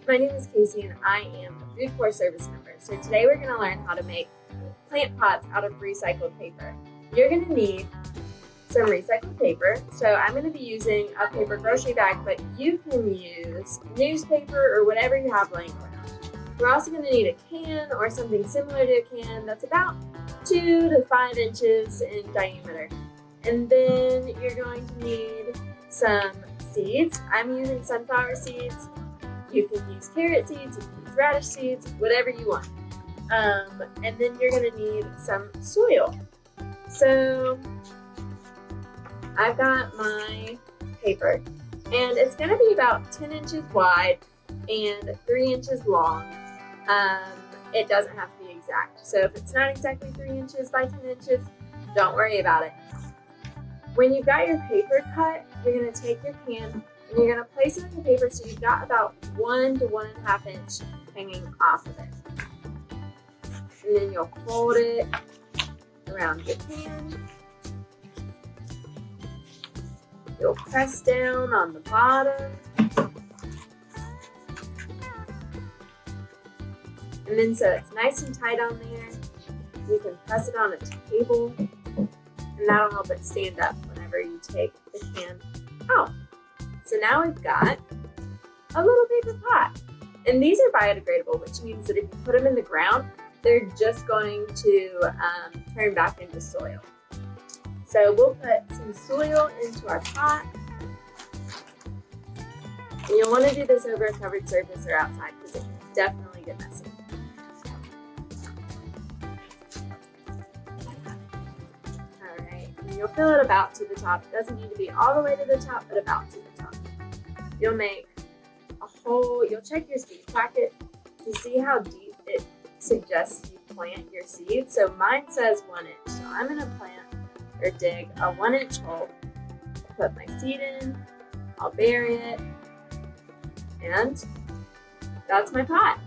My name is Casey and I am a Food Corps service member. So today we're going to learn how to make plant pots out of recycled paper. You're going to need some recycled paper. So I'm going to be using a paper grocery bag, but you can use newspaper or whatever you have laying around. We're also going to need a can or something similar to a can that's about 2 to 5 inches in diameter. And then you're going to need some seeds. I'm using sunflower seeds. You can use carrot seeds, you can use radish seeds, whatever you want. And then you're going to need some soil. So I've got my paper, and it's going to be about 10 inches wide and 3 inches long. It doesn't have to be exact. So if it's not exactly 3 inches by 10 inches, don't worry about it. When you've got your paper cut, you're going to take your can and you're going to place it on the paper so you've got about 1 to 1.5 inch hanging off of it. And then you'll fold it around your can. You'll press down on the bottom. And then so it's nice and tight on there, you can press it on a table, and that'll help it stand up whenever you take the can out. So now we've got a little paper pot. And these are biodegradable, which means that if you put them in the ground, they're just going to turn back into soil. So we'll put some soil into our pot. And you'll want to do this over a covered surface or outside because it can definitely get messy. You'll fill it about to the top. It doesn't need to be all the way to the top, but about to the top. You'll make a hole. You'll check your seed packet to see how deep it suggests you plant your seeds. So mine says 1 inch. So I'm going to plant or dig a 1 inch hole. Put my seed in. I'll bury it. And that's my pot.